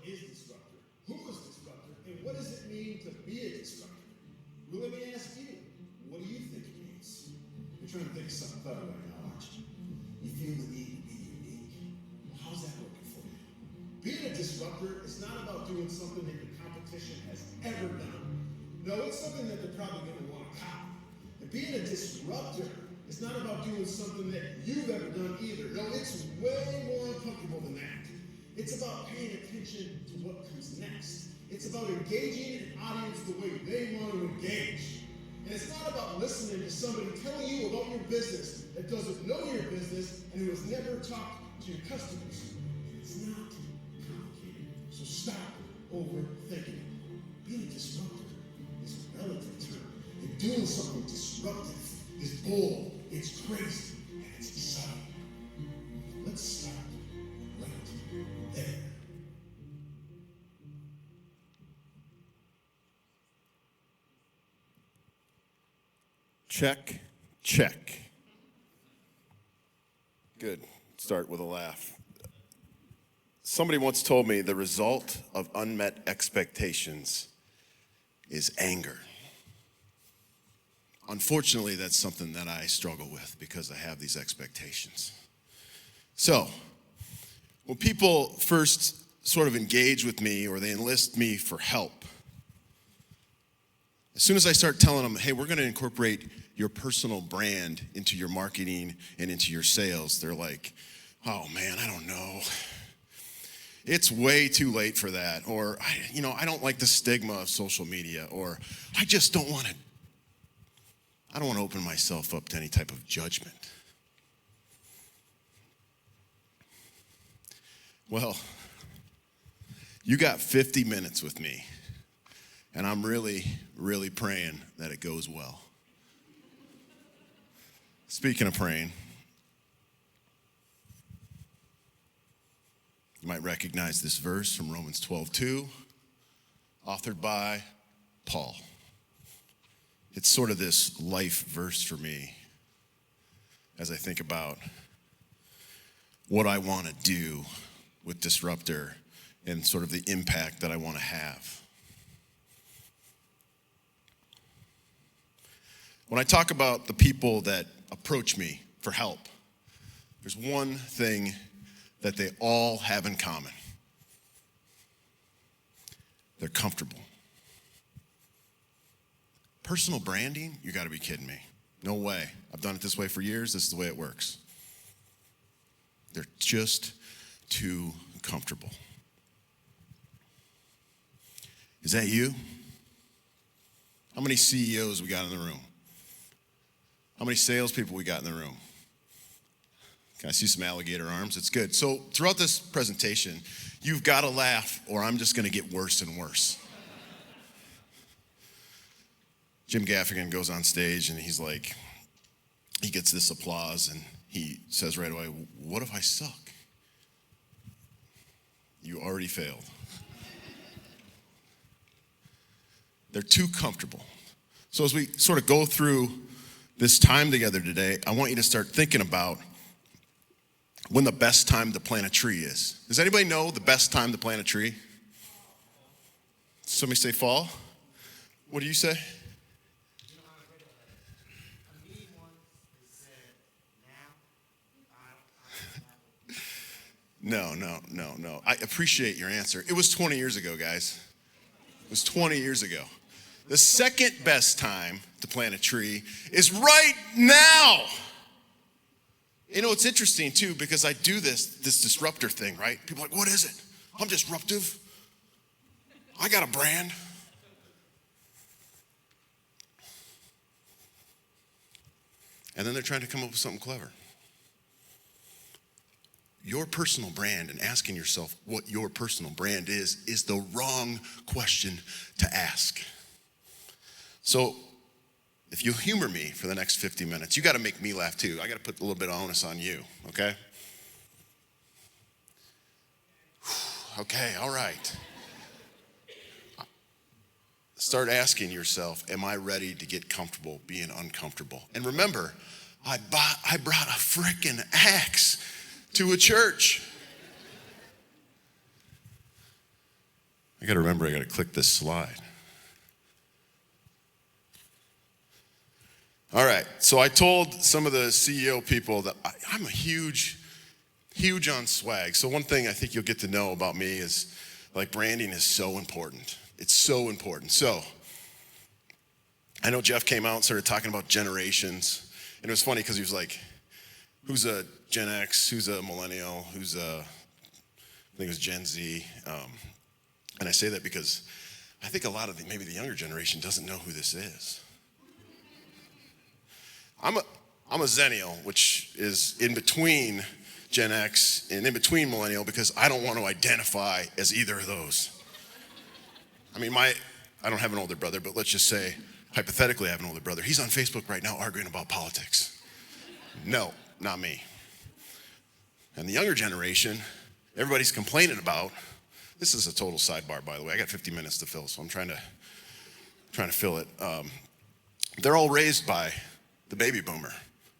is disruptor? Who is disruptor? And what does it mean to be a disruptor? Well, let me ask you, what do you think it means? You're trying to think of something clever right now, aren't you? You feel the need to be unique. Well, how's that working for you? Being a disruptor is not about doing something that your competition has ever done. No, it's something that they're probably going to want to copy. And being a disruptor is not about doing something that you've ever done either. No, it's way more uncomfortable than that. It's about paying attention to what comes next. It's about engaging an audience the way they want to engage. And it's not about listening to somebody telling you about your business that doesn't know your business and who has never talked to your customers. It's not complicated. So stop overthinking it. Being a disruptor is a relative term. And doing something disruptive is bold, it's crazy, and it's exciting. Let's start right there. Check, check. Good. Start with a laugh. Somebody once told me the result of unmet expectations is anger. Unfortunately, that's something that I struggle with because I have these expectations. So, when people first sort of engage with me or they enlist me for help, as soon as I start telling them, hey, we're going to incorporate your personal brand into your marketing and into your sales, they're like, oh man, I don't know. It's way too late for that. Or, I don't like the stigma of social media. Or, I just don't want to open myself up to any type of judgment. Well, you got 50 minutes with me, and I'm really, really praying that it goes well. Speaking of praying, you might recognize this verse from Romans 12:2, authored by Paul. It's sort of this life verse for me as I think about what I want to do with Disruptor and sort of the impact that I want to have. When I talk about the people that approach me for help, there's one thing that they all have in common. They're comfortable. Personal branding? You gotta be kidding me. No way. I've done it this way for years. This is the way it works. They're just too comfortable. Is that you? How many CEOs we got in the room? How many salespeople we got in the room? Can I see some alligator arms? It's good. So throughout this presentation, you've got to laugh or I'm just going to get worse and worse. Jim Gaffigan goes on stage and he's like, he gets this applause and he says right away, what if I suck? You already failed. They're too comfortable. So as we sort of go through this time together today, I want you to start thinking about when the best time to plant a tree is. Does anybody know the best time to plant a tree? Somebody say fall? What do you say? No. I appreciate your answer. It was 20 years ago, guys. It was 20 years ago. The second best time to plant a tree is right now. You know, it's interesting too, because I do this disruptor thing, right? People are like, what is it? I'm disruptive. I got a brand. And then they're trying to come up with something clever. Your personal brand and asking yourself what your personal brand is the wrong question to ask. So if you humor me for the next 50 minutes, you got to make me laugh too. I got to put a little bit of onus on you, okay? Okay, all right. Start asking yourself, am I ready to get comfortable being uncomfortable? And remember, I brought a frickin' axe to a church. I gotta remember, I gotta click this slide. All right, so I told some of the CEO people that I'm a huge on swag. So one thing I think you'll get to know about me is like branding is so important. It's so important. So I know Jeff came out and started talking about generations. And it was funny because he was like, who's a Gen X, who's a millennial, who's a, I think it was Gen Z. And I say that because I think a lot of maybe the younger generation doesn't know who this is. I'm a Zennial, which is in between Gen X and in between millennial because I don't want to identify as either of those. I mean, I don't have an older brother, but let's just say, hypothetically, I have an older brother. He's on Facebook right now arguing about politics. No, not me. And the younger generation, everybody's complaining about, this is a total sidebar, by the way. I got 50 minutes to fill, so I'm trying to fill it. They're all raised by the baby boomer,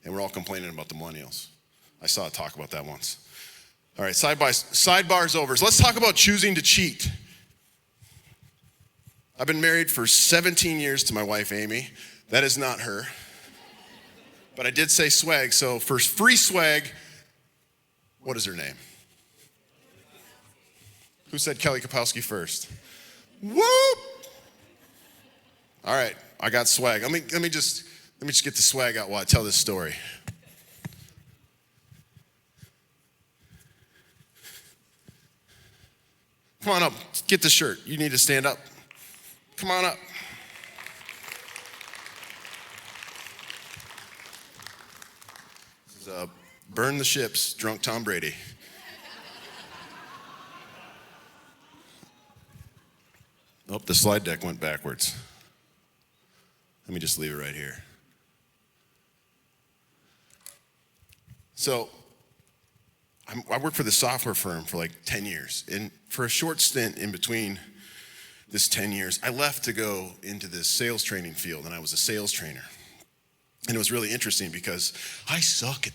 and we're all complaining about the millennials. I saw a talk about that once. All right, sidebar's over. So let's talk about choosing to cheat. I've been married for 17 years to my wife, Amy. That is not her. But I did say swag, so for free swag, what is her name? Who said Kelly Kapowski first? Whoop! All right, I got swag. Let me just get the swag out while I tell this story. Come on up, get the shirt. You need to stand up. Come on up. This is Burn the Ships, Drunk Tom Brady. Oh, the slide deck went backwards. Let me just leave it right here. So, I worked for the software firm for like 10 years. And for a short stint in between this 10 years, I left to go into this sales training field, and I was a sales trainer. And it was really interesting because I suck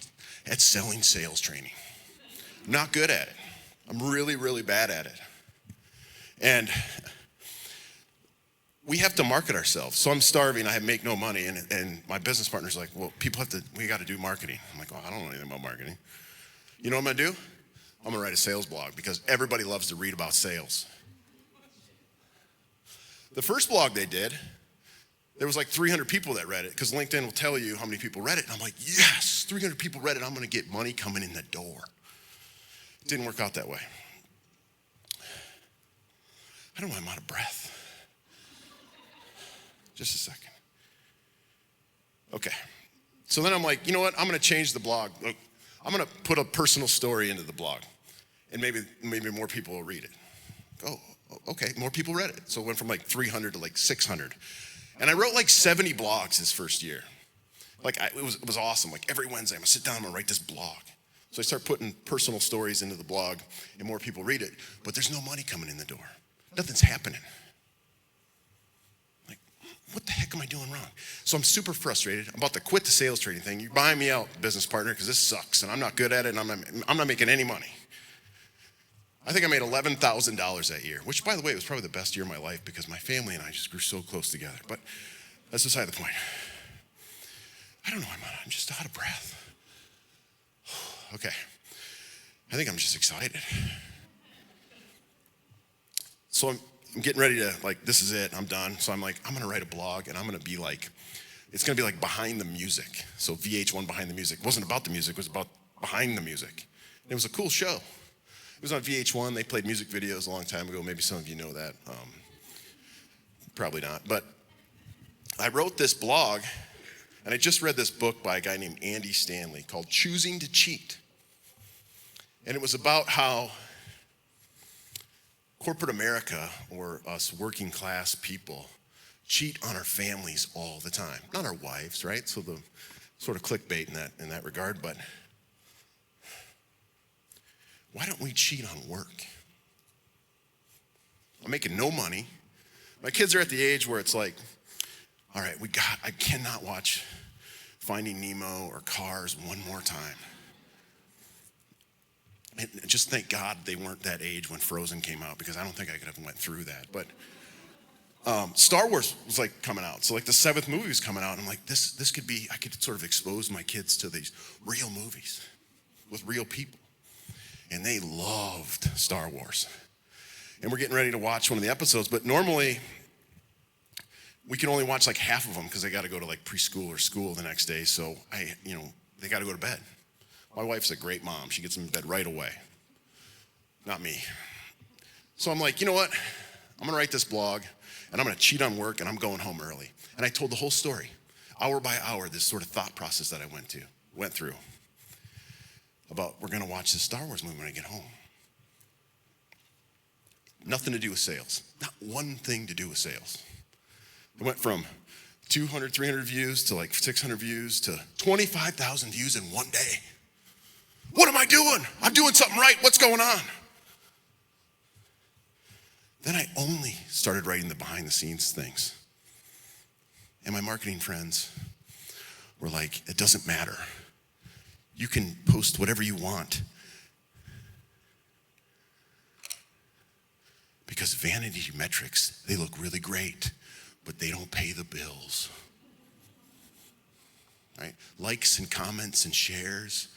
at selling sales training. I'm not good at it. I'm really, really bad at it. And we have to market ourselves. So I'm starving, I make no money, and my business partner's like, well, we got to do marketing. I'm like, well, I don't know anything about marketing. You know what I'm gonna do? I'm gonna write a sales blog because everybody loves to read about sales. The first blog they did, there was like 300 people that read it because LinkedIn will tell you how many people read it. And I'm like, yes, 300 people read it. I'm gonna get money coming in the door. It didn't work out that way. I don't know why I'm out of breath. Just a second. Okay. So then I'm like, you know what? I'm gonna change the blog. Look, I'm gonna put a personal story into the blog, and maybe more people will read it. Oh, okay, more people read it. So it went from like 300 to like 600. And I wrote like 70 blogs this first year. Like it was awesome. Like every Wednesday, I'm gonna sit down, I'm gonna write this blog. So I start putting personal stories into the blog, and more people read it, but there's no money coming in the door. Nothing's happening. Like, what the heck am I doing wrong? So I'm super frustrated. I'm about to quit the sales training thing. You're buying me out, business partner, because this sucks, and I'm not good at it, and I'm not making any money. I think I made $11,000 that year, which, by the way, was probably the best year of my life because my family and I just grew so close together. But that's beside the point. I don't know, I'm just out of breath. Okay, I think I'm just excited. So I'm getting ready to, like, this is it, I'm done. So I'm like, I'm gonna write a blog, and I'm gonna be like, it's gonna be like behind the music. So VH1 Behind the Music. It wasn't about the music, it was about behind the music. And it was a cool show. It was on VH1. They played music videos a long time ago. Maybe some of you know that. Probably not. But I wrote this blog, and I just read this book by a guy named Andy Stanley called Choosing to Cheat. And it was about how corporate America, or us working class people, cheat on our families all the time. Not our wives, right? So the sort of clickbait in that regard, but why don't we cheat on work? I'm making no money. My kids are at the age where it's like, all right, I cannot watch Finding Nemo or Cars one more time. And just thank God they weren't that age when Frozen came out, because I don't think I could have went through that. But Star Wars was like coming out. So like the 7th movie was coming out. And I'm like, this could be, I could sort of expose my kids to these real movies with real people. And they loved Star Wars. And we're getting ready to watch one of the episodes, but normally we can only watch like half of them because they got to go to like preschool or school the next day. So they got to go to bed. My wife's a great mom. She gets them in bed right away. Not me. So I'm like, you know what? I'm going to write this blog, and I'm going to cheat on work, and I'm going home early. And I told the whole story, hour by hour, this sort of thought process that I went through about we're going to watch this Star Wars movie when I get home. Nothing to do with sales. Not one thing to do with sales. It went from 200, 300 views to like 600 views to 25,000 views in one day. What am I doing? I'm doing something right. What's going on? Then I only started writing the behind the scenes things. And my marketing friends were like, it doesn't matter. You can post whatever you want. Because vanity metrics, they look really great, but they don't pay the bills. Right? Likes and comments and shares,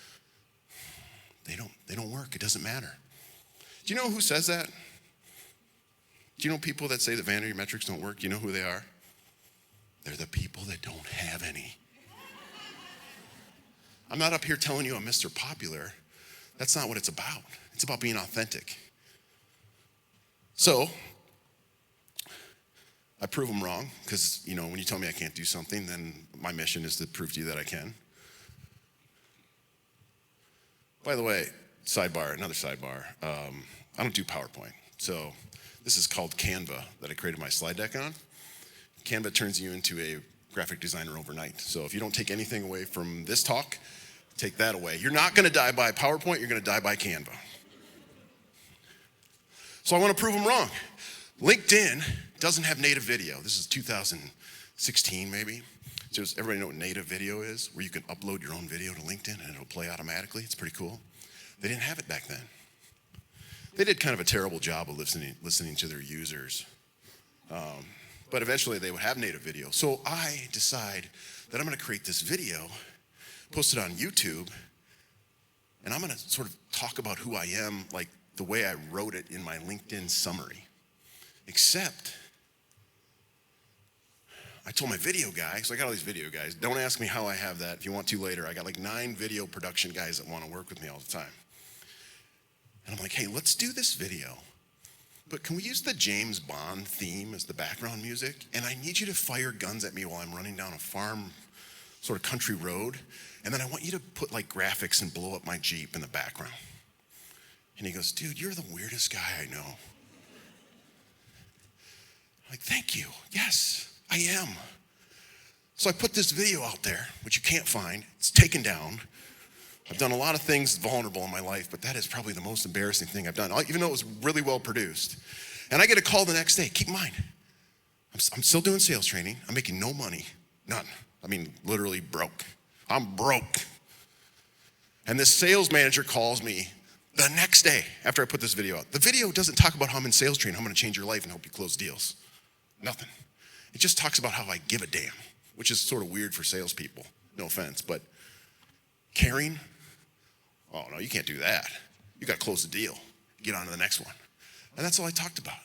they don't work. It doesn't matter. Do you know who says that? Do you know people that say that vanity metrics don't work? Do you know who they are? They're the people that don't have any. I'm not up here telling you I'm Mr. Popular. That's not what it's about. It's about being authentic. So, I prove them wrong, because, when you tell me I can't do something, then my mission is to prove to you that I can. By the way, another sidebar, I don't do PowerPoint. So, this is called Canva that I created my slide deck on. Canva turns you into a graphic designer overnight. So if you don't take anything away from this talk, take that away. You're not going to die by PowerPoint, you're going to die by Canva. So I want to prove them wrong. LinkedIn doesn't have native video. This is 2016 maybe. Just everybody know what native video is, where you can upload your own video to LinkedIn and it'll play automatically. It's pretty cool. They didn't have it back then. They did kind of a terrible job of listening to their users. But eventually they would have native video. So I decide that I'm going to create this video, post it on YouTube, and I'm going to sort of talk about who I am like the way I wrote it in my LinkedIn summary. Except, I told my video guy, so I got all these video guys, don't ask me how I have that. If you want to later, I got like 9 video production guys that want to work with me all the time. And I'm like, hey, let's do this video, but can we use the James Bond theme as the background music? And I need you to fire guns at me while I'm running down a farm, sort of country road. And then I want you to put like graphics and blow up my Jeep in the background. And he goes, dude, you're the weirdest guy I know. I'm like, thank you. Yes, I am. So I put this video out there, which you can't find. It's taken down. I've done a lot of things vulnerable in my life, but that is probably the most embarrassing thing I've done, even though it was really well produced. And I get a call the next day. Keep in mind, I'm still doing sales training. I'm making no money, none. I mean, literally broke. I'm broke. And this sales manager calls me the next day after I put this video out. The video doesn't talk about how I'm in sales training, how I'm gonna change your life and help you close deals. Nothing. It just talks about how I give a damn, which is sort of weird for salespeople, no offense, but caring, oh no, you can't do that. You gotta close the deal, get on to the next one. And that's all I talked about,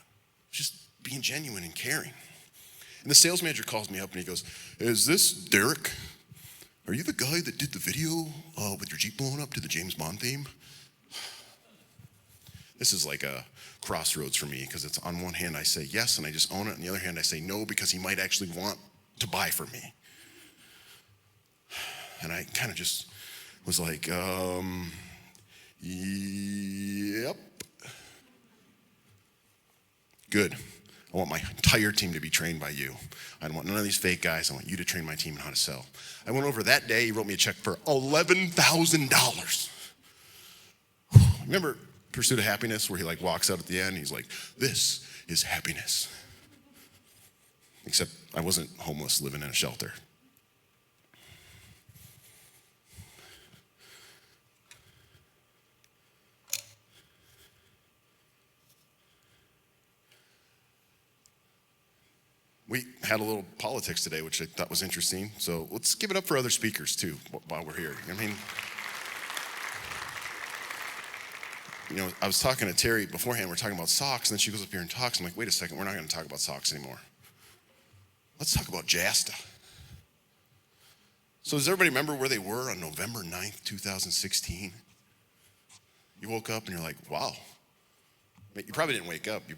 just being genuine and caring. And the sales manager calls me up and he goes, is this Derek? Are you the guy that did the video with your Jeep blowing up to the James Bond theme? This is like a crossroads for me, because it's on one hand I say yes and I just own it, on the other hand I say no because he might actually want to buy from me. And I kind of just was like, yep. Good. I want my entire team to be trained by you. I don't want none of these fake guys. I want you to train my team on how to sell. I went over that day, he wrote me a check for $11,000. Remember Pursuit of Happiness, where he like walks out at the end, he's like, this is happiness. Except I wasn't homeless living in a shelter. We had a little politics today, which I thought was interesting. So let's give it up for other speakers too while we're here. I mean, I was talking to Terry beforehand. We're talking about socks, and then she goes up here and talks. I'm like, wait a second, we're not going to talk about socks anymore. Let's talk about JASTA. So does everybody remember where they were on November 9th, 2016? You woke up and you're like, wow. You probably didn't wake up. You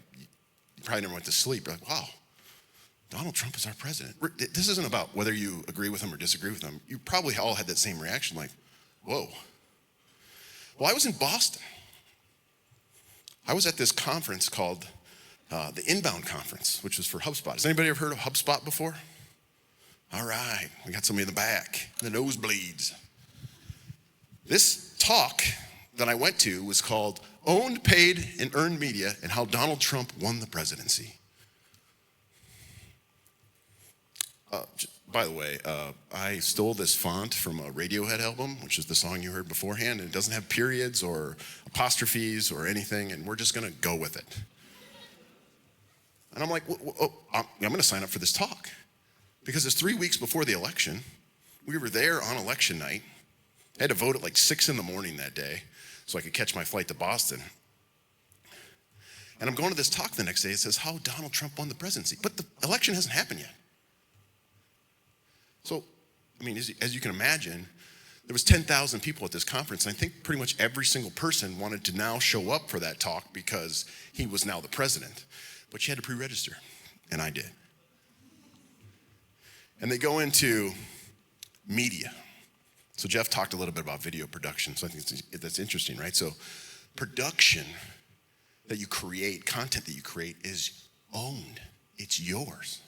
probably never went to sleep. You're like, wow, Donald Trump is our president. This isn't about whether you agree with him or disagree with him. You probably all had that same reaction, like, whoa. Well, I was in Boston. I was at this conference called the Inbound Conference, which was for HubSpot. Has anybody ever heard of HubSpot before? All right, we got somebody in the back, the nosebleeds. This talk that I went to was called Owned, Paid, and Earned Media and How Donald Trump Won the Presidency. By the way, I stole this font from a Radiohead album, which is the song you heard beforehand, and it doesn't have periods or apostrophes or anything, and we're just gonna go with it. And I'm like, I'm gonna sign up for this talk. Because it's 3 weeks before the election. We were there on election night. I had to vote at like 6 in the morning that day so I could catch my flight to Boston. And I'm going to this talk the next day. It says how Donald Trump won the presidency. But the election hasn't happened yet. So, I mean, as you can imagine, there was 10,000 people at this conference. And I think pretty much every single person wanted to now show up for that talk because he was now the president. But you had to pre-register, and I did. And they go into media. So Jeff talked a little bit about video production, so I think that's interesting, right? So production that you create, content that you create is owned. It's yours.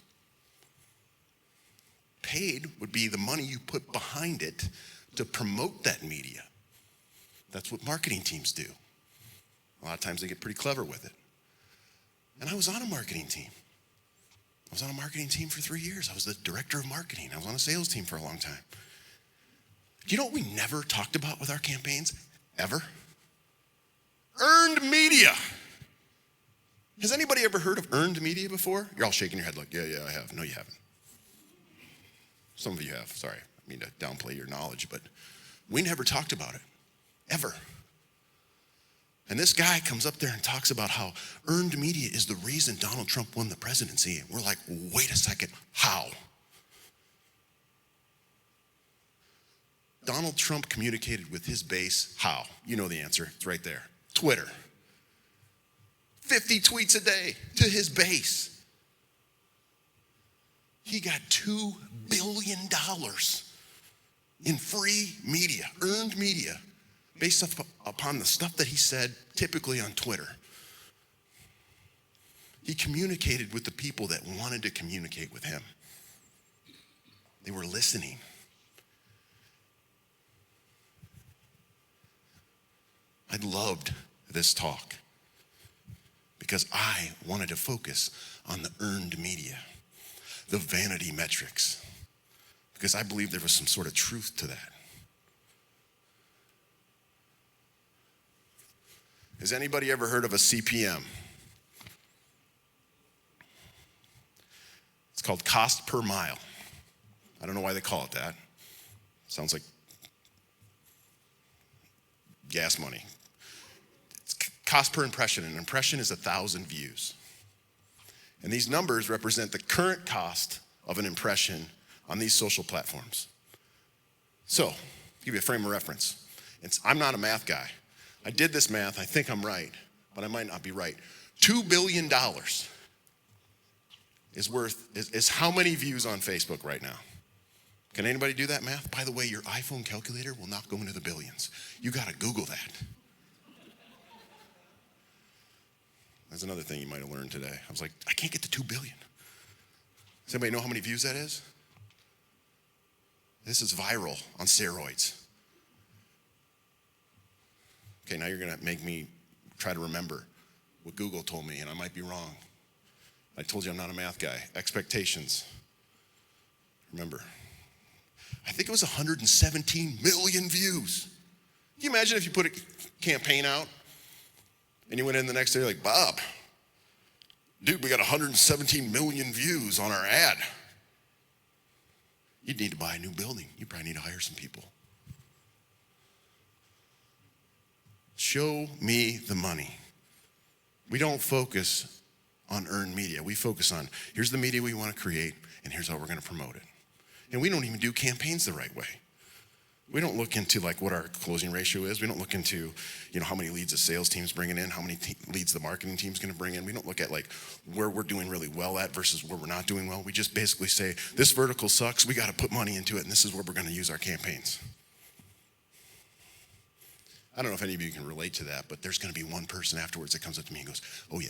Paid would be the money you put behind it to promote that media. That's what marketing teams do. A lot of times they get pretty clever with it. And I was on a marketing team. I was on a marketing team for 3 years. I was the director of marketing. I was on a sales team for a long time. You know what we never talked about with our campaigns? Ever? Earned media. Has anybody ever heard of earned media before? You're all shaking your head like, yeah, I have. No, you haven't. Some of you have. Sorry. I mean to downplay your knowledge, but we never talked about it. Ever. And this guy comes up there and talks about how earned media is the reason Donald Trump won the presidency. And we're like, wait a second, how? Donald Trump communicated with his base, how? You know the answer, it's right there. Twitter. 50 tweets a day to his base. He got $2 billion in free media, earned media, based upon the stuff that he said typically on Twitter. He communicated with the people that wanted to communicate with him. They were listening. I loved this talk because I wanted to focus on the earned media, the vanity metrics, because I believe there was some sort of truth to that. Has anybody ever heard of a CPM? It's called cost per mile. I don't know why they call it that. Sounds like gas money. It's cost per impression. An impression is 1,000 views. And these numbers represent the current cost of an impression on these social platforms. So, to give you a frame of reference, I'm not a math guy. I did this math, I think I'm right, but I might not be right. $2 billion is how many views on Facebook right now? Can anybody do that math? By the way, your iPhone calculator will not go into the billions. You gotta Google that. That's another thing you might have learned today. I was like, I can't get to 2 billion. Does anybody know how many views that is? This is viral on steroids. Okay, now you're gonna make me try to remember what Google told me, and I might be wrong. I told you I'm not a math guy. Expectations. Remember, I think it was 117 million views. Can you imagine if you put a campaign out and you went in the next day, you're like, Bob, Dude, we got 117 million views on our ad. You'd need to buy a new building. You probably need to hire some people. Show me the money. We don't focus on earned media. We focus on, here's the media we want to create, and here's how we're going to promote it. And we don't even do campaigns the right way. We don't look into like what our closing ratio is. We don't look into, how many leads the sales team's bringing in, how many leads the marketing team's going to bring in. We don't look at like where we're doing really well at versus where we're not doing well. We just basically say, this vertical sucks. We got to put money into it, and this is where we're going to use our campaigns. I don't know if any of you can relate to that, but there's going to be one person afterwards that comes up to me and goes, oh yeah.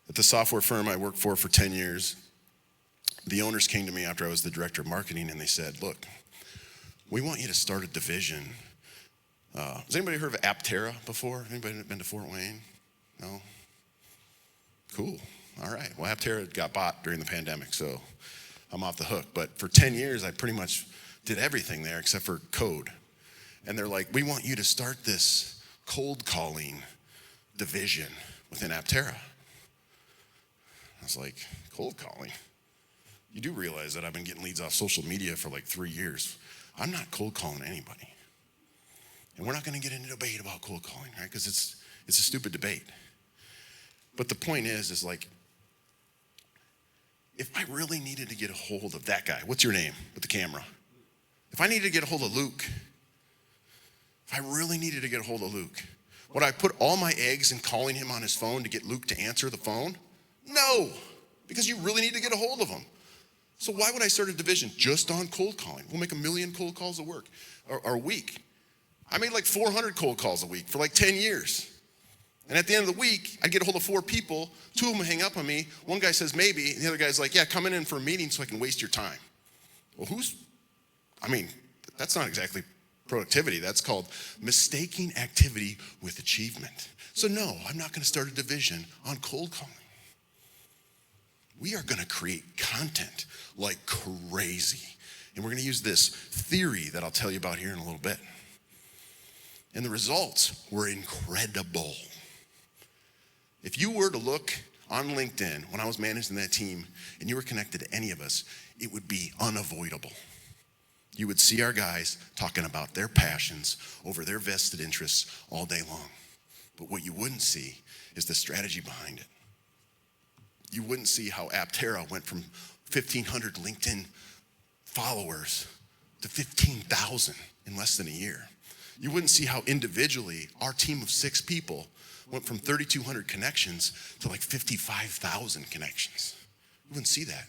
At the software firm I worked for 10 years, the owners came to me after I was the director of marketing and they said, look, we want you to start a division. Has anybody heard of Aptera before? Anybody been to Fort Wayne? No? Cool. All right. Well, Aptera got bought during the pandemic, so I'm off the hook. But for 10 years, I pretty much did everything there except for code. And they're like, we want you to start this cold calling division within Aptera. I was like, cold calling? You do realize that I've been getting leads off social media for like 3 years. I'm not cold calling anybody. And we're not going to get into debate about cold calling, right? Because it's a stupid debate. But the point is like, if I really needed to get a hold of that guy, what's your name with the camera? If I needed to get a hold of Luke, if I really needed to get a hold of Luke, would I put all my eggs in calling him on his phone to get Luke to answer the phone? No, because you really need to get a hold of him. So why would I start a division just on cold calling? We'll make 1 million cold calls a week. I made like 400 cold calls a week for like 10 years. And at the end of the week, I'd get a hold of 4 people. 2 of them hang up on me. One guy says maybe, and the other guy's like, yeah, come in for a meeting so I can waste your time. Well, that's not exactly productivity. That's called mistaking activity with achievement. So no, I'm not going to start a division on cold calling. We are going to create content like crazy. And we're going to use this theory that I'll tell you about here in a little bit. And the results were incredible. If you were to look on LinkedIn when I was managing that team and you were connected to any of us, it would be unavoidable. You would see our guys talking about their passions over their vested interests all day long. But what you wouldn't see is the strategy behind it. You wouldn't see how Aptera went from 1,500 LinkedIn followers to 15,000 in less than a year. You wouldn't see how individually our team of 6 people went from 3,200 connections to like 55,000 connections. You wouldn't see that.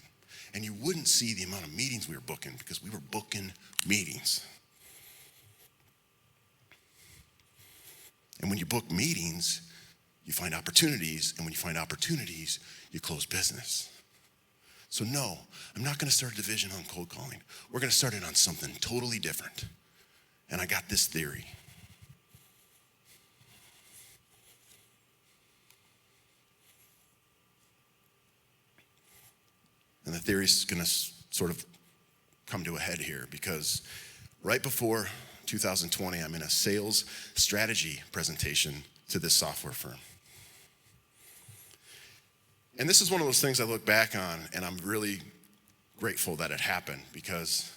And you wouldn't see the amount of meetings we were booking because we were booking meetings. And when you book meetings, you find opportunities, and when you find opportunities, you close business. So no, I'm not going to start a division on cold calling. We're going to start it on something totally different. And I got this theory. And the theory is going to sort of come to a head here because right before 2020, I'm in a sales strategy presentation to this software firm. And this is one of those things I look back on, and I'm really grateful that it happened because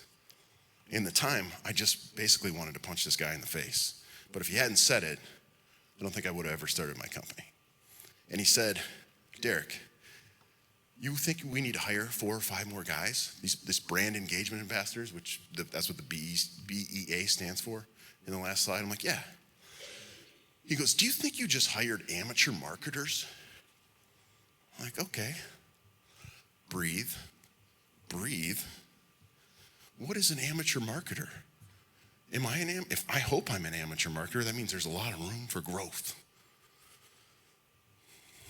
in the time, I just basically wanted to punch this guy in the face. But if he hadn't said it, I don't think I would have ever started my company. And he said, Derek, you think we need to hire 4 or 5 more guys? This brand engagement ambassadors, that's what the BEA stands for in the last slide. I'm like, yeah. He goes, do you think you just hired amateur marketers? I'm like, okay. Breathe. What is an amateur marketer? If I hope I'm an amateur marketer, that means there's a lot of room for growth.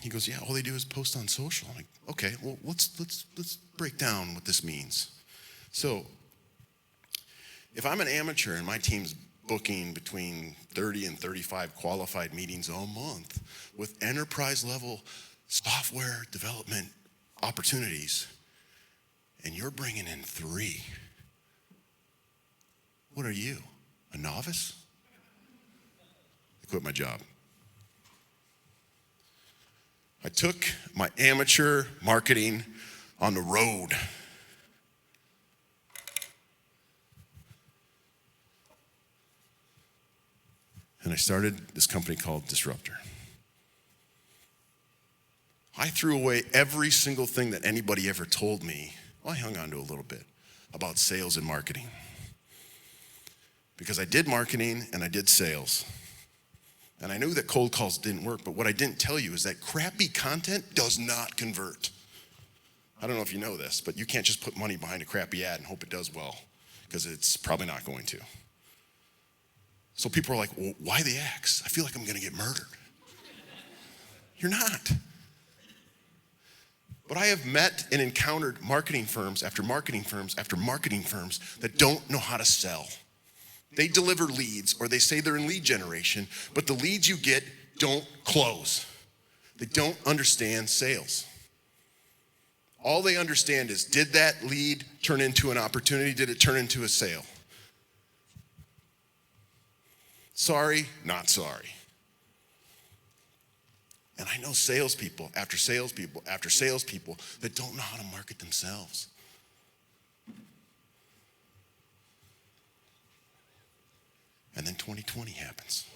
He goes, yeah, all they do is post on social. I'm like, okay, well, let's break down what this means. So if I'm an amateur and my team's booking between 30 and 35 qualified meetings a month with enterprise level software development opportunities, and you're bringing in 3, what are you? A novice? I quit my job. I took my amateur marketing on the road. And I started this company called Disruptur. I threw away every single thing that anybody ever told me. Well, I hung on to a little bit about sales and marketing. Because I did marketing and I did sales. And I knew that cold calls didn't work, but what I didn't tell you is that crappy content does not convert. I don't know if you know this, but you can't just put money behind a crappy ad and hope it does well, because it's probably not going to. So people are like, well, why the axe? I feel like I'm gonna get murdered. You're not. But I have met and encountered marketing firms after marketing firms after marketing firms that don't know how to sell. They deliver leads, or they say they're in lead generation, but the leads you get don't close. They don't understand sales. All they understand is, did that lead turn into an opportunity? Did it turn into a sale? Sorry, not sorry. And I know salespeople after salespeople after salespeople that don't know how to market themselves. And then 2020 happens.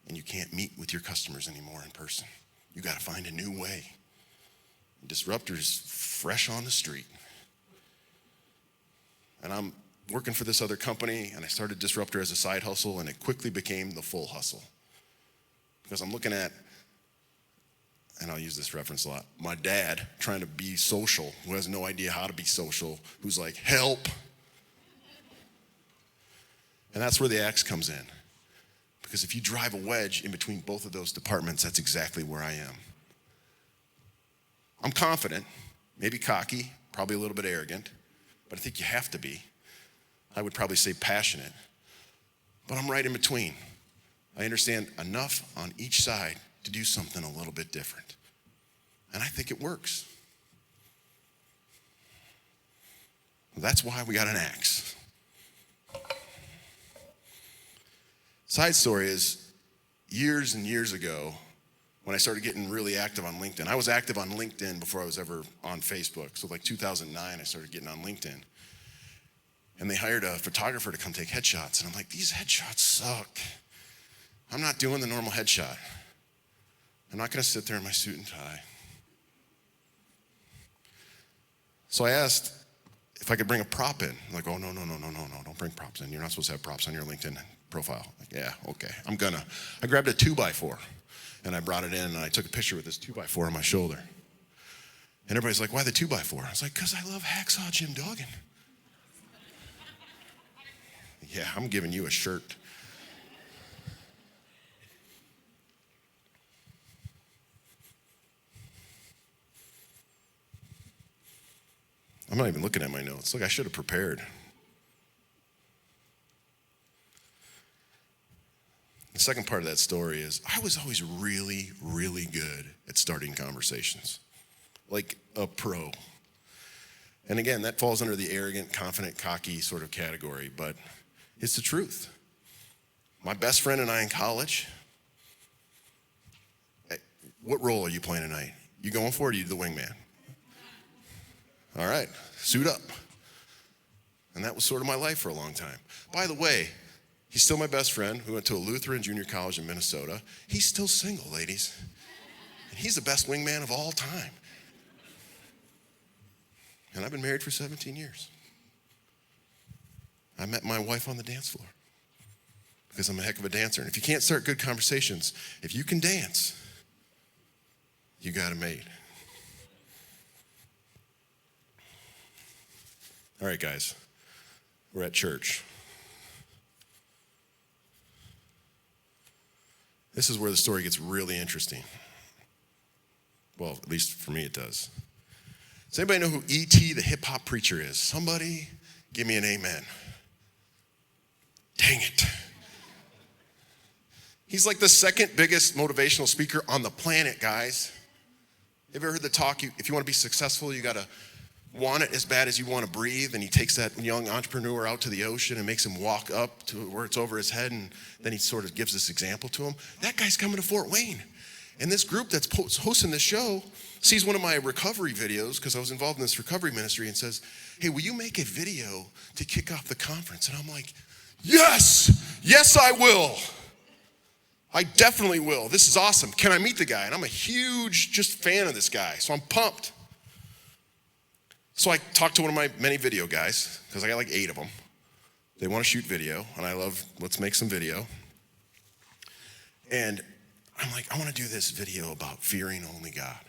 And you can't meet with your customers anymore in person. You got to find a new way. Disruptur's fresh on the street. And I'm working for this other company, and I started Disruptur as a side hustle, and it quickly became the full hustle. Because I'm looking at, and I'll use this reference a lot, my dad trying to be social, who has no idea how to be social, who's like, help. And that's where the axe comes in. Because if you drive a wedge in between both of those departments, that's exactly where I am. I'm confident, maybe cocky, probably a little bit arrogant, but I think you have to be. I would probably say passionate, but I'm right in between. I understand enough on each side to do something a little bit different. And I think it works. That's why we got an axe. Side story is, years and years ago, when I started getting really active on LinkedIn. I was active on LinkedIn before I was ever on Facebook. So like 2009, I started getting on LinkedIn. And they hired a photographer to come take headshots. And I'm like, these headshots suck. I'm not doing the normal headshot. I'm not gonna sit there in my suit and tie. So I asked if I could bring a prop in. I'm like, oh, no, don't bring props in. You're not supposed to have props on your LinkedIn profile. Like, yeah, okay, I'm gonna. I grabbed a 2x4 and I brought it in and I took a picture with this 2x4 on my shoulder. And everybody's like, why the 2x4? I was like, because I love Hacksaw Jim Duggan. Yeah, I'm giving you a shirt. I'm not even looking at my notes. Look, I should have prepared. The second part of that story is I was always really, really good at starting conversations, like a pro. And again, that falls under the arrogant, confident, cocky sort of category, but it's the truth. My best friend and I in college, what role are you playing tonight? You going for it or are you the wingman? All right, suit up. And that was sort of my life for a long time. By the way, he's still my best friend. We went to a Lutheran junior college in Minnesota. He's still single, ladies. And he's the best wingman of all time. And I've been married for 17 years. I met my wife on the dance floor because I'm a heck of a dancer. And if you can't start good conversations, if you can dance, you got it made. All right, guys, we're at church. This is where the story gets really interesting. Well, at least for me it does. Does anybody know who E.T. the hip-hop preacher is? Somebody give me an amen. Dang it. He's like the second biggest motivational speaker on the planet, guys. Have you ever heard the talk, if you want to be successful, you got to want it as bad as you want to breathe, and he takes that young entrepreneur out to the ocean and makes him walk up to where it's over his head, and then he sort of gives this example to him. That guy's coming to Fort Wayne. And this group that's hosting this show sees one of my recovery videos, because I was involved in this recovery ministry, and says, hey, will you make a video to kick off the conference? And I'm like, yes, I will. I definitely will. This is awesome. Can I meet the guy? And I'm a huge just fan of this guy, so I'm pumped. So I talked to one of my many video guys, because I got like 8 of them. They want to shoot video, and I love, let's make some video. And I'm like, I want to do this video about fearing only God.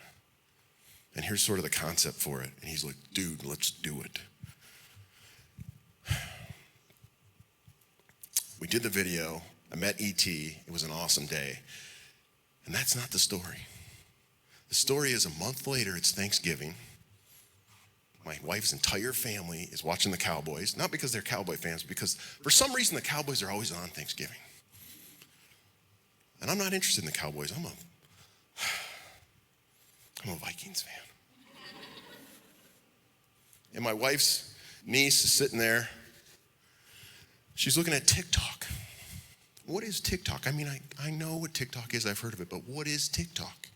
And here's sort of the concept for it. And he's like, dude, let's do it. We did the video. I met E.T. It was an awesome day. And that's not the story. The story is a month later, it's Thanksgiving. My wife's entire family is watching the Cowboys, not because they're Cowboy fans, because for some reason the Cowboys are always on Thanksgiving. And I'm not interested in the Cowboys. I'm a Vikings fan. And my wife's niece is sitting there. She's looking at TikTok. What is TikTok? I mean, I know what TikTok is. I've heard of it, but what is TikTok?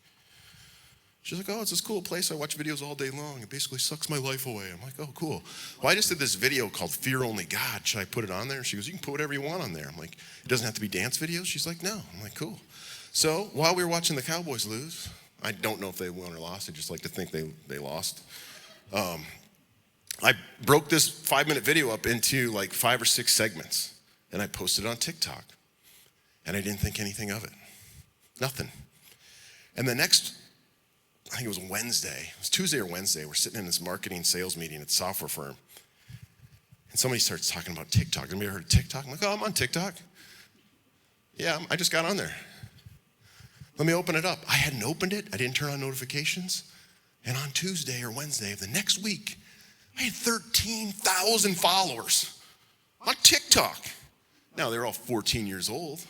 She's like, oh, it's this cool place. I watch videos all day long. It basically sucks my life away. I'm like, oh, cool. Well, I just did this video called Fear Only God. Should I put it on there? She goes, you can put whatever you want on there. I'm like, it doesn't have to be dance videos? She's like, no. I'm like, cool. So while we were watching the Cowboys lose, I don't know if they won or lost. I just like to think they lost. I broke this 5-minute video up into like 5 or 6 segments, and I posted it on TikTok. And I didn't think anything of it. Nothing. And the next, I think it was Wednesday, it was Tuesday or Wednesday, we're sitting in this marketing sales meeting at a software firm. And somebody starts talking about TikTok. Have you ever heard of TikTok? I'm like, oh, I'm on TikTok. Yeah, I just got on there. Let me open it up. I hadn't opened it. I didn't turn on notifications. And on Tuesday or Wednesday of the next week, I had 13,000 followers on TikTok. Now, they're all 14 years old.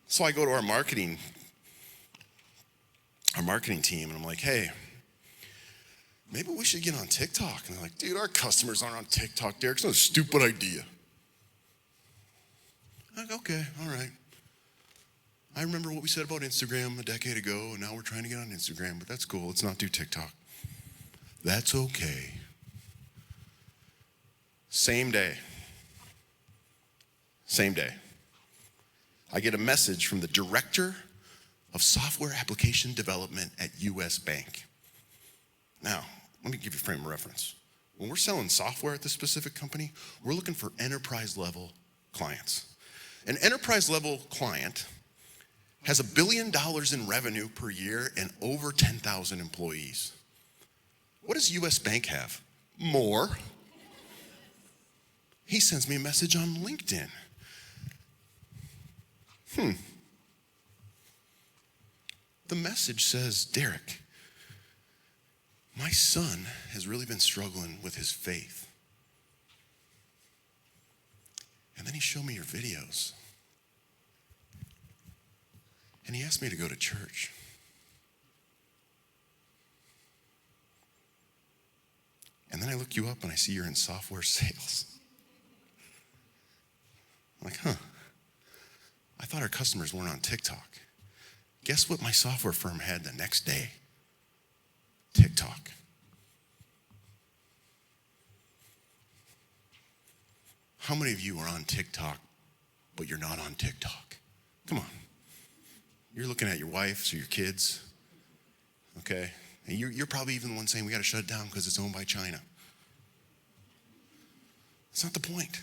So I go to our marketing team, and I'm like, hey, maybe we should get on TikTok. And they're like, dude, our customers aren't on TikTok, Derek. It's not a stupid idea. I'm like, okay, all right. I remember what we said about Instagram a decade ago, and now we're trying to get on Instagram, but that's cool. Let's not do TikTok. That's okay. Same day. I get a message from the director of software application development at US Bank. Now, let me give you a frame of reference. When we're selling software at this specific company, we're looking for enterprise level clients. An enterprise level client has $1 billion in revenue per year and over 10,000 employees. What does US Bank have? More. He sends me a message on LinkedIn. The message says, Derek, my son has really been struggling with his faith. And then he showed me your videos. And he asked me to go to church. And then I look you up and I see you're in software sales. I'm like, I thought our customers weren't on TikTok. Guess what my software firm had the next day? TikTok. How many of you are on TikTok, but you're not on TikTok? Come on. You're looking at your wives or your kids, okay? And you're probably even the one saying we got to shut it down because it's owned by China. That's not the point.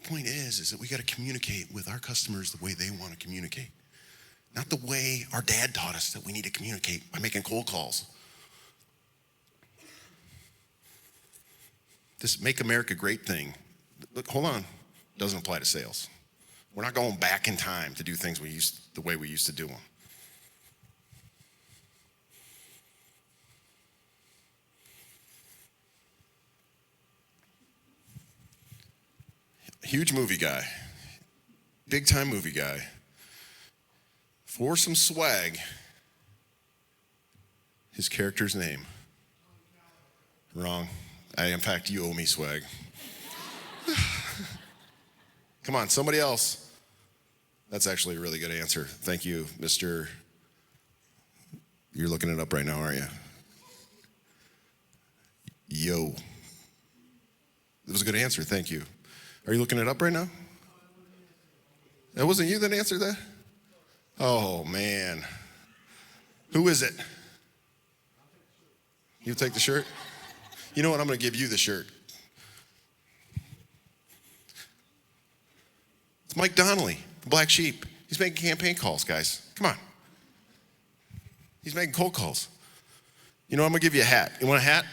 The point is that we got to communicate with our customers the way they want to communicate. Not the way our dad taught us that we need to communicate by making cold calls. This Make America Great thing, look, hold on, doesn't apply to sales. We're not going back in time to do things the way we used to do them. Huge movie guy, big time movie guy. For some swag, his character's name. Wrong. In fact, you owe me swag. Come on, somebody else. That's actually a really good answer. Thank you, Mr. You're looking it up right now, aren't you? Yo. It was a good answer, thank you. Are you looking it up right now? That wasn't you that answered that? Oh, man. Who is it? You take the shirt? You know what? I'm going to give you the shirt. It's Mike Donnelly, the Black Sheep. He's making campaign calls, guys. Come on. He's making cold calls. You know, I'm going to give you a hat. You want a hat?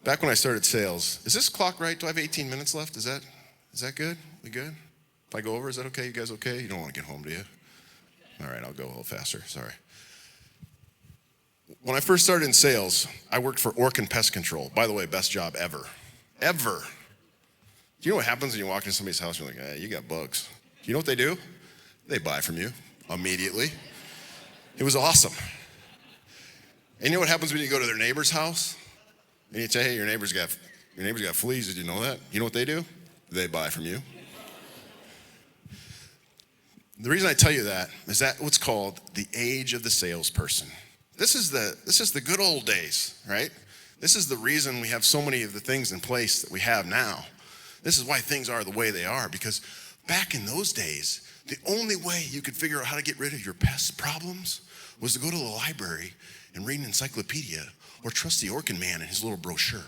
Back when I started sales, is this clock right? Do I have 18 minutes left? Is that good? We good? If I go over, is that okay? You guys okay? You don't want to get home, do you? All right, I'll go a little faster. Sorry. When I first started in sales, I worked for Orkin Pest Control. By the way, best job ever. Ever. Do you know what happens when you walk into somebody's house and you're like, hey, you got bugs? Do you know what they do? They buy from you immediately. It was awesome. And you know what happens when you go to their neighbor's house? And you say, hey, your neighbor's got fleas. Did you know that? You know what they do? They buy from you. The reason I tell you that is that what's called the age of the salesperson. This is the good old days, right? This is the reason we have so many of the things in place that we have now. This is why things are the way they are, because back in those days, the only way you could figure out how to get rid of your pest problems was to go to the library and read an encyclopedia or trust the Orkin man and his little brochure.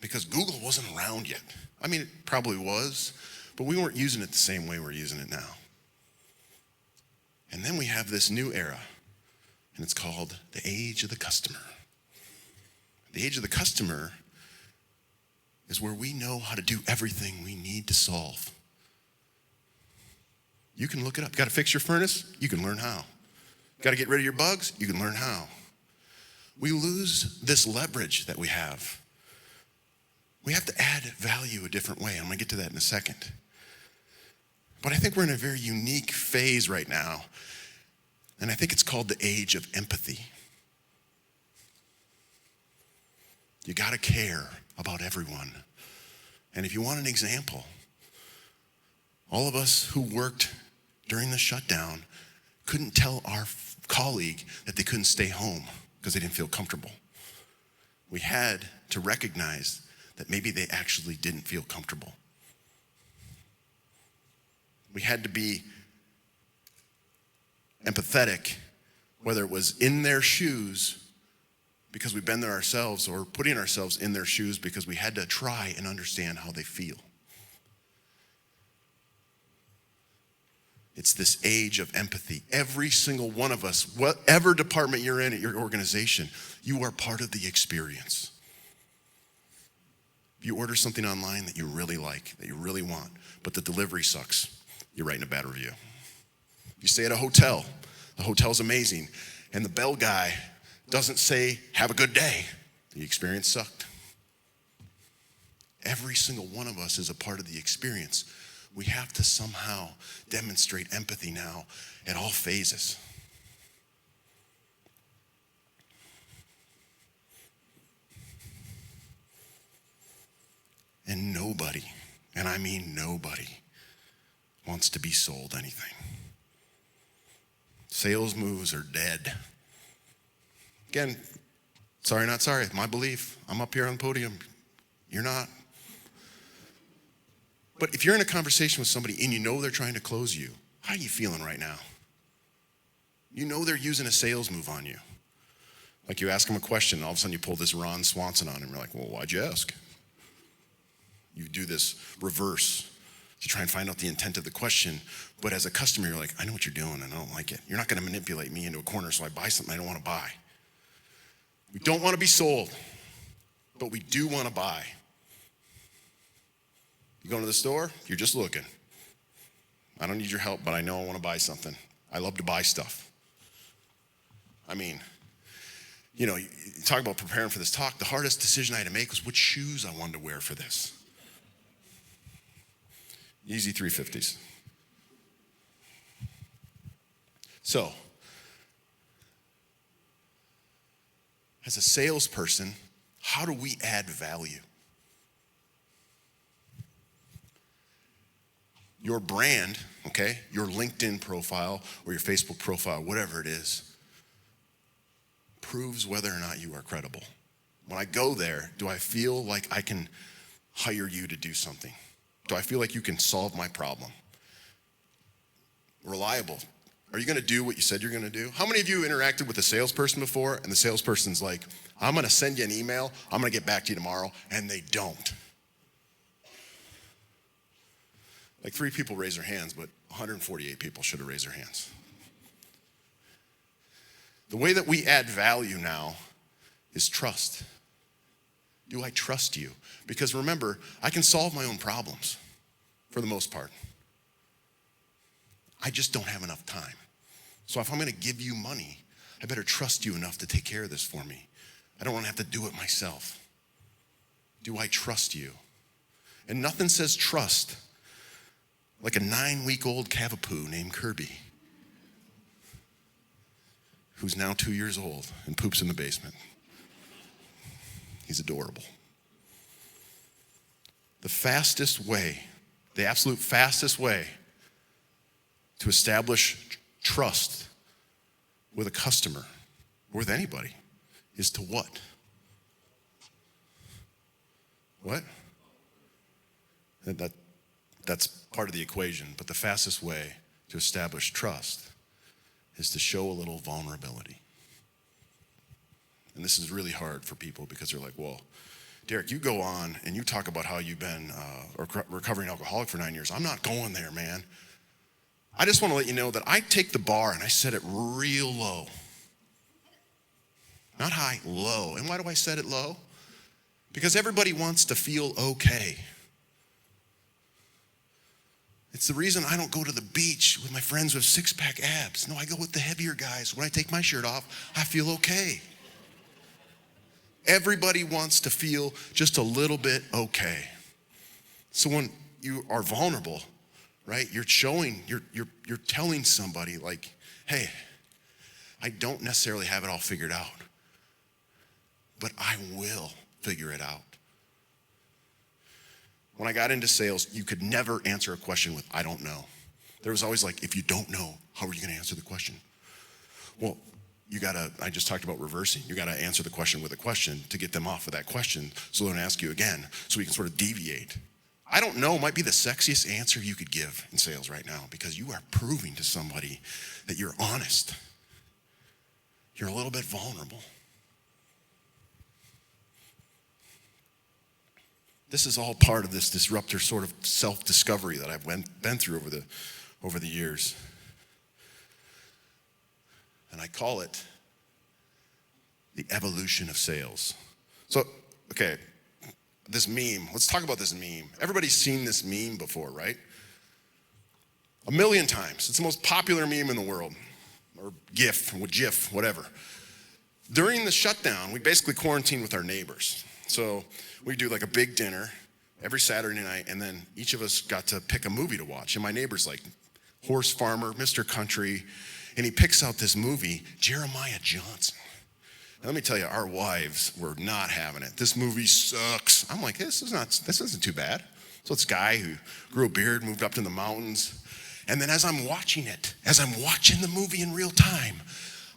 Because Google wasn't around yet. I mean, it probably was, but we weren't using it the same way we're using it now. And then we have this new era, and it's called the age of the customer. The age of the customer is where we know how to do everything we need to solve. You can look it up. Got to fix your furnace? You can learn how. Got to get rid of your bugs? You can learn how. We lose this leverage that we have. We have to add value a different way. I'm going to get to that in a second. But I think we're in a very unique phase right now, and I think it's called the age of empathy. You got to care about everyone. And if you want an example, all of us who worked during the shutdown couldn't tell our colleague that they couldn't stay home because they didn't feel comfortable. We had to recognize that maybe they actually didn't feel comfortable. We had to be empathetic, whether it was in their shoes because we've been there ourselves or putting ourselves in their shoes because we had to try and understand how they feel. It's this age of empathy. Every single one of us, whatever department you're in at your organization, you are part of the experience. If you order something online that you really like, that you really want, but the delivery sucks, you're writing a bad review. If you stay at a hotel, the hotel's amazing, and the bell guy doesn't say, have a good day, the experience sucked. Every single one of us is a part of the experience. We have to somehow demonstrate empathy now at all phases. And nobody, and I mean nobody, wants to be sold anything. Sales moves are dead. Again, sorry, not sorry, my belief. I'm up here on the podium. You're not. But if you're in a conversation with somebody and you know they're trying to close you, how are you feeling right now? You know they're using a sales move on you. Like you ask them a question, and all of a sudden you pull this Ron Swanson on him. And you're like, well, why'd you ask? You do this reverse to try and find out the intent of the question. But as a customer, you're like, I know what you're doing and I don't like it. You're not going to manipulate me into a corner so I buy something I don't want to buy. We don't want to be sold, but we do want to buy. You go to the store, you're just looking. I don't need your help, but I know I want to buy something. I love to buy stuff. I mean, you know, you talk about preparing for this talk. The hardest decision I had to make was which shoes I wanted to wear for this. Easy 350s. So, as a salesperson, how do we add value? Your brand, okay, your LinkedIn profile or your Facebook profile, whatever it is, proves whether or not you are credible. When I go there, do I feel like I can hire you to do something? Do I feel like you can solve my problem? Reliable. Are you gonna do what you said you're gonna do? How many of you interacted with a salesperson before and the salesperson's like, I'm gonna send you an email, I'm gonna get back to you tomorrow, and they don't? Like 3 people raised their hands, but 148 people should have raised their hands. The way that we add value now is trust. Do I trust you? Because remember, I can solve my own problems for the most part. I just don't have enough time. So if I'm gonna give you money, I better trust you enough to take care of this for me. I don't wanna have to do it myself. Do I trust you? And nothing says trust like a 9-week-old Cavapoo named Kirby, who's now 2 years old and poops in the basement. He's adorable. The fastest way, the absolute fastest way to establish trust with a customer, or with anybody, is to what? What? That's part of the equation, but the fastest way to establish trust is to show a little vulnerability. And this is really hard for people because they're like, well, Derek, you go on and you talk about how you've been a recovering alcoholic for 9 years. I'm not going there, man. I just want to let you know that I take the bar and I set it real low. Not high, low. And why do I set it low? Because everybody wants to feel okay. It's the reason I don't go to the beach with my friends with 6-pack abs. No, I go with the heavier guys. When I take my shirt off, I feel okay. Everybody wants to feel just a little bit okay. So when you are vulnerable, right, you're telling somebody like, hey, I don't necessarily have it all figured out, but I will figure it out. When I got into sales, you could never answer a question with, I don't know. There was always like, if you don't know, how are you gonna answer the question? Well, I just talked about reversing. You gotta answer the question with a question to get them off of that question so they don't ask you again, so we can sort of deviate. I don't know might be the sexiest answer you could give in sales right now because you are proving to somebody that you're honest. You're a little bit vulnerable. This is all part of this disruptor sort of self-discovery that I've been through over the years. And I call it the evolution of sales. So, okay, this meme, let's talk about this meme. Everybody's seen this meme before, right? 1 million times. It's the most popular meme in the world, or GIF, whatever. During the shutdown, we basically quarantined with our neighbors. So we do like a big dinner every Saturday night, and then each of us got to pick a movie to watch. And my neighbor's like Horse Farmer, Mr. Country, and he picks out this movie, Jeremiah Johnson. Now, let me tell you, our wives were not having it. This movie sucks. I'm like, this isn't too bad. So this guy who grew a beard, moved up to the mountains, and then as I'm watching the movie in real time,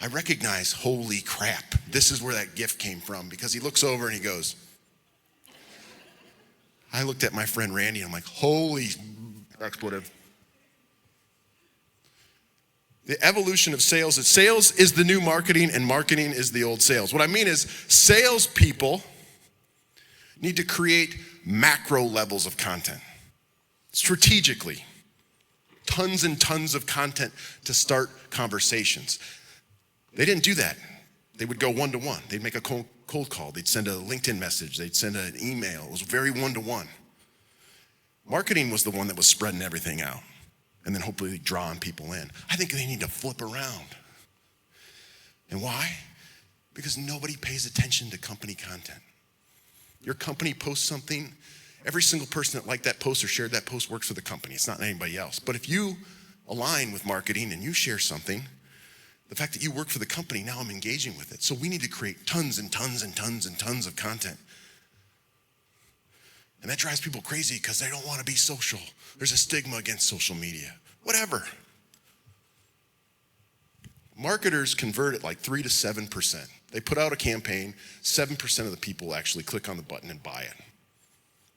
I recognize, holy crap, this is where that gift came from, because he looks over and he goes, I looked at my friend Randy and I'm like, holy expletive. The evolution of sales is the new marketing and marketing is the old sales. What I mean is salespeople need to create macro levels of content strategically. Tons and tons of content to start conversations. They didn't do that. They would go one-to-one. They'd make a cold call. They'd send a LinkedIn message. They'd send an email. It was very one-to-one. Marketing was the one that was spreading everything out and then hopefully drawing people in. I think they need to flip around. And why? Because nobody pays attention to company content. Your company posts something Every single person that liked that post or shared that post works for the company. It's not anybody else. But if you align with marketing and you share something, the fact that you work for the company, now I'm engaging with it. So we need to create tons and tons and tons and tons of content. And that drives people crazy because they don't want to be social. There's a stigma against social media. Whatever. Marketers convert at like 3 to 7%. They put out a campaign, 7% of the people actually click on the button and buy it.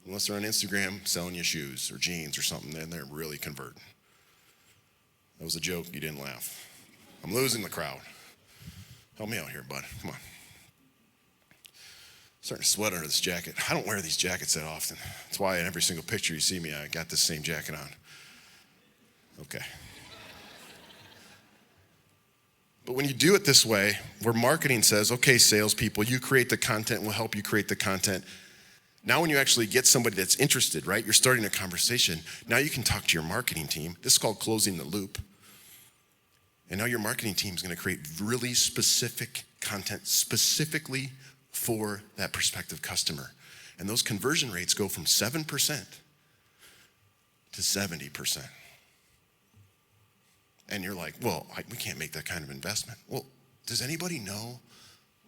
Unless they're on Instagram selling you shoes or jeans or something, then they're really converting. That was a joke, you didn't laugh. I'm losing the crowd. Help me out here, bud, come on. Starting to sweat under this jacket. I don't wear these jackets that often. That's why in every single picture you see me, I got this same jacket on. Okay. But when you do it this way, where marketing says, okay, salespeople, you create the content, we'll help you create the content. Now when you actually get somebody that's interested, right, you're starting a conversation. Now you can talk to your marketing team. This is called closing the loop. And now your marketing team is going to create really specific content specifically for that prospective customer. And those conversion rates go from 7% to 70%. And you're like, well, we can't make that kind of investment. Well, does anybody know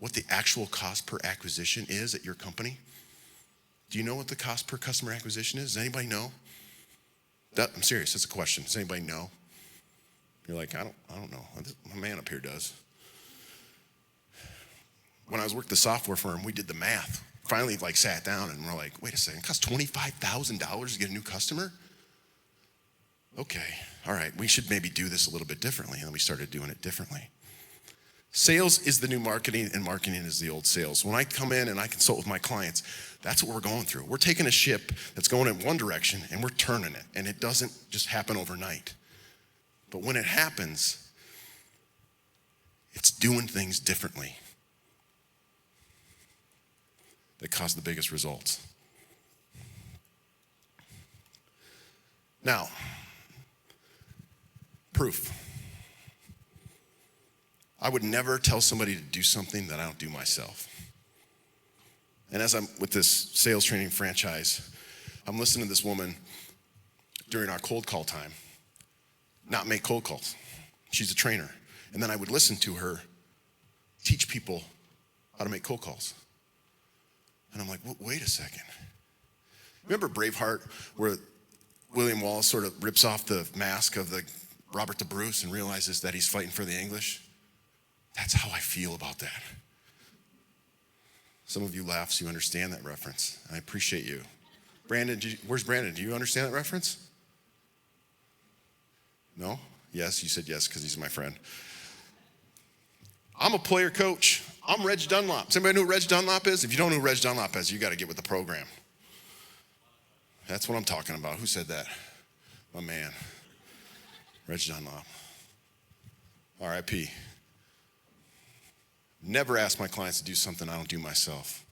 what the actual cost per acquisition is at your company? Do you know what the cost per customer acquisition is? Does anybody know? I'm serious, that's a question. Does anybody know? You're like, I don't know. My man up here does. When I was working at the software firm, we did the math. Finally, sat down and we're like, wait a second, it costs $25,000 to get a new customer? Okay, all right, we should maybe do this a little bit differently. And then we started doing it differently. Sales is the new marketing and marketing is the old sales. When I come in and I consult with my clients, that's what we're going through. We're taking a ship that's going in one direction and we're turning it. And it doesn't just happen overnight. But when it happens, it's doing things differently that cause the biggest results. Now, proof. I would never tell somebody to do something that I don't do myself. And as I'm with this sales training franchise, I'm listening to this woman during our cold call time not make cold calls. She's a trainer. And then I would listen to her teach people how to make cold calls. And I'm like, wait a second. Remember Braveheart, where William Wallace sort of rips off the mask of the Robert the Bruce and realizes that he's fighting for the English? That's how I feel about that. Some of you laugh so you understand that reference. I appreciate you. Brandon, where's Brandon? Do you understand that reference? No? Yes, you said yes because he's my friend. I'm a player coach. I'm Reg Dunlop. Does anybody know who Reg Dunlop is? If you don't know who Reg Dunlop is, you got to get with the program. That's what I'm talking about. Who said that? My man. Reg Dunlop. R.I.P. Never ask my clients to do something I don't do myself.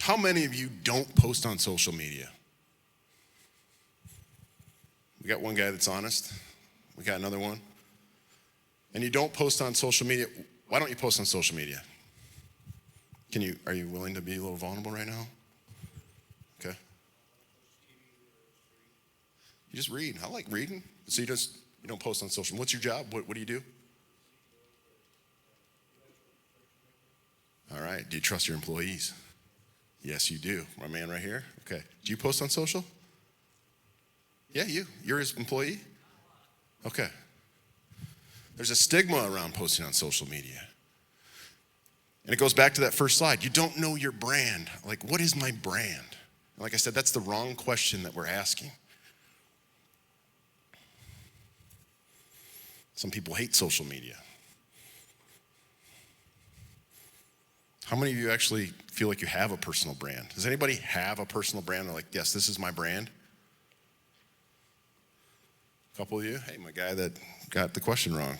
How many of you don't post on social media? We got one guy that's honest. We got another one. And you don't post on social media. Why don't you post on social media? Are you willing to be a little vulnerable right now? Okay. You just read. I like reading. So you don't post on social. What's your job? What do you do? All right. Do you trust your employees? Yes, you do. My man right here. Okay. Do you post on social? Yeah, you're his employee? Okay. There's a stigma around posting on social media. And it goes back to that first slide. You don't know your brand. Like, what is my brand? Like I said, that's the wrong question that we're asking. Some people hate social media. How many of you actually feel like you have a personal brand? Does anybody have a personal brand? They're like, yes, this is my brand. A couple of you? Hey, my guy that got the question wrong.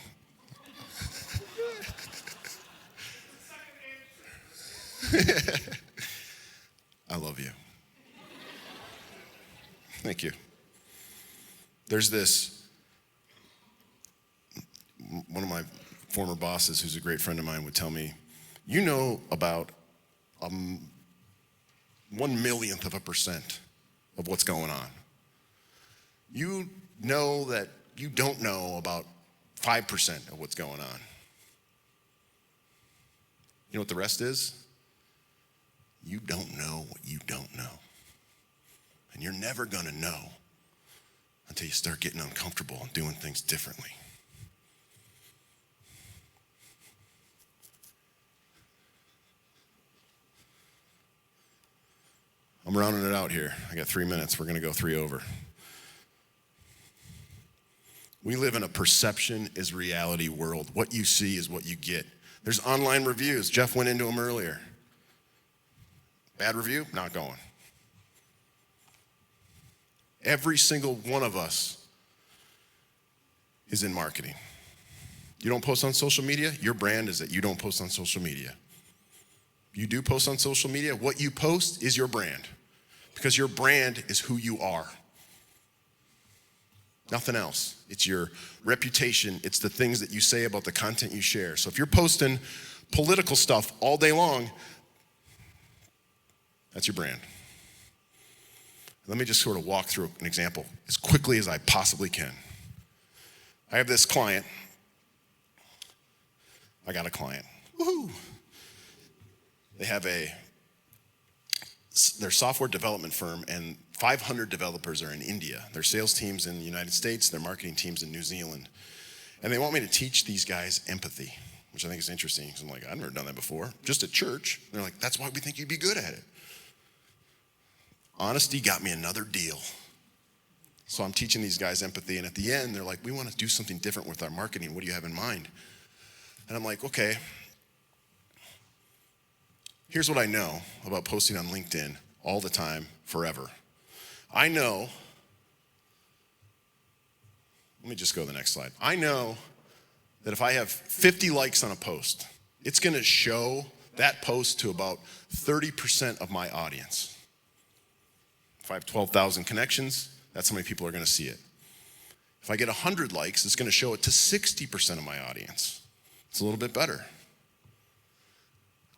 I love you. Thank you. There's one of my former bosses who's a great friend of mine would tell me, you know about 1/1,000,000% of what's going on. You know that you don't know about 5% of what's going on. You know what the rest is? You don't know what you don't know. And you're never gonna know until you start getting uncomfortable and doing things differently. I'm rounding it out here. I got 3 minutes. We're gonna go 3 over. We live in a perception is reality world. What you see is what you get. There's online reviews. Jeff went into them earlier. Bad review? Not going. Every single one of us is in marketing. You don't post on social media, your brand is that you don't post on social media. You do post on social media, what you post is your brand. Because your brand is who you are. Nothing else. It's your reputation. It's the things that you say about the content you share. So if you're posting political stuff all day long, that's your brand. Let me just sort of walk through an example as quickly as I possibly can. I have this client. I got a client. Woohoo! They have their software development firm, and 500 developers are in India. Their sales team's in the United States, their marketing team's in New Zealand. And they want me to teach these guys empathy, which I think is interesting, because I'm like, I've never done that before, just at church. They're like, that's why we think you'd be good at it. Honesty got me another deal. So I'm teaching these guys empathy, and at the end, they're like, we want to do something different with our marketing. What do you have in mind? And I'm like, okay, here's what I know about posting on LinkedIn all the time, forever. I know, let me just go to the next slide. I know that if I have 50 likes on a post, it's gonna show that post to about 30% of my audience. If I have 12,000 connections, that's how many people are gonna see it. If I get 100 likes, it's gonna show it to 60% of my audience. It's a little bit better.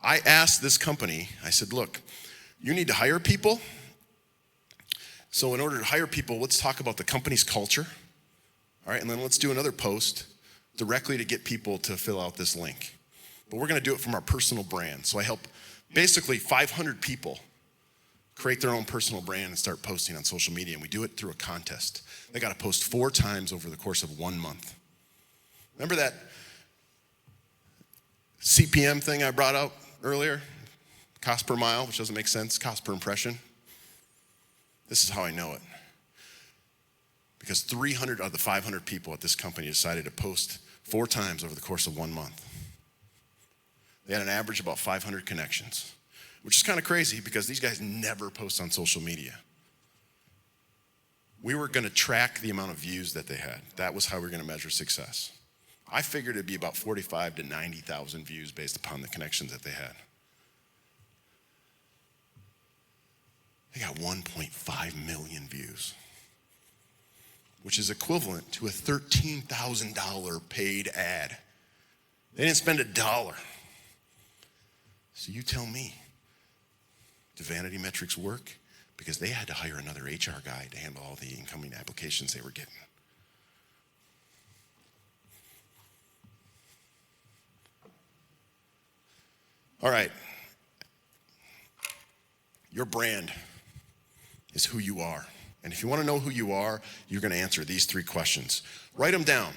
I asked this company, I said, look, you need to hire people. So in order to hire people, let's talk about the company's culture. All right, and then let's do another post directly to get people to fill out this link. But we're gonna do it from our personal brand. So I help basically 500 people create their own personal brand and start posting on social media. And we do it through a contest. They gotta post 4 times over the course of 1 month. Remember that CPM thing I brought out earlier? Cost per mile, which doesn't make sense, cost per impression. This is how I know it. Because 300 of the 500 people at this company decided to post 4 times over the course of 1 month. They had an average of about 500 connections, which is kind of crazy because these guys never post on social media. We were gonna track the amount of views that they had. That was how we were gonna measure success. I figured it'd be about 45 to 90,000 views based upon the connections that they had. They got 1.5 million views, which is equivalent to a $13,000 paid ad. They didn't spend $1. So you tell me, do vanity metrics work? Because they had to hire another HR guy to handle all the incoming applications they were getting. All right. Your brand is who you are. And if you want to know who you are, you're going to answer these 3 questions. Write them down.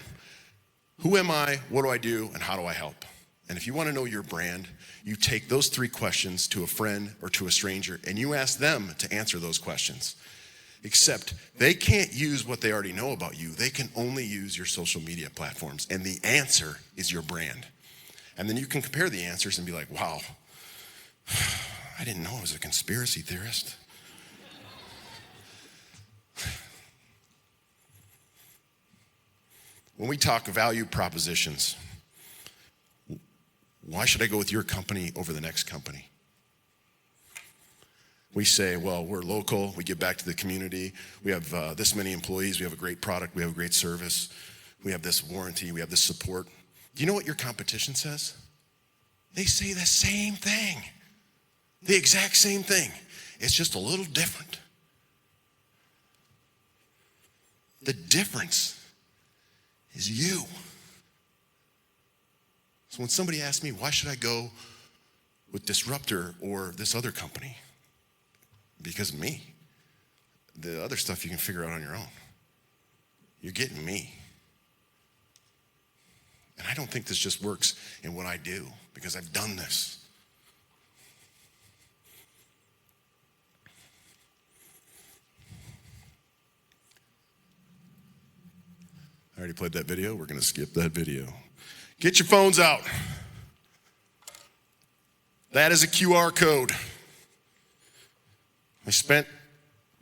Who am I? What do I do? And how do I help? And if you want to know your brand, you take those 3 questions to a friend or to a stranger, and you ask them to answer those questions. Except they can't use what they already know about you. They can only use your social media platforms. And the answer is your brand. And then you can compare the answers and be like, wow, I didn't know I was a conspiracy theorist. When we talk value propositions, why should I go with your company over the next company? We say, well, we're local, we give back to the community, we have this many employees, we have a great product, we have a great service, we have this warranty, we have this support. Do you know what your competition says? They say the same thing. The exact same thing. It's just a little different. The difference is you. So when somebody asks me, why should I go with Disruptur or this other company? Because of me. The other stuff you can figure out on your own. You're getting me. And I don't think this just works in what I do, because I've done this. I already played that video. We're going to skip that video. Get your phones out. That is a QR code. I spent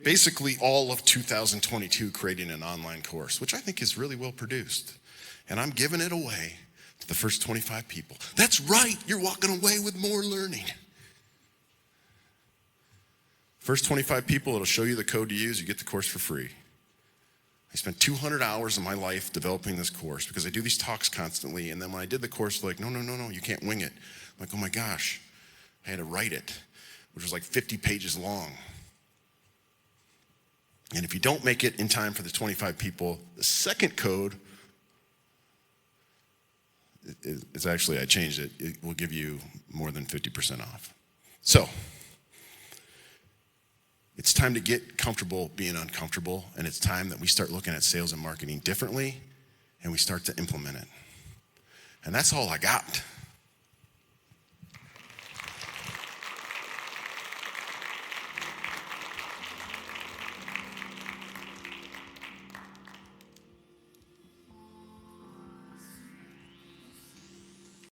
basically all of 2022 creating an online course, which I think is really well produced. And I'm giving it away to the first 25 people. That's right, you're walking away with more learning. First 25 people, it'll show you the code to use, you get the course for free. I spent 200 hours of my life developing this course because I do these talks constantly, and then when I did the course, they're like, no, you can't wing it. I'm like, oh my gosh, I had to write it, which was like 50 pages long. And if you don't make it in time for the 25 people, the second code, it's actually, I changed it. It will give you more than 50% off. So, it's time to get comfortable being uncomfortable, and it's time that we start looking at sales and marketing differently, and we start to implement it. And that's all I got.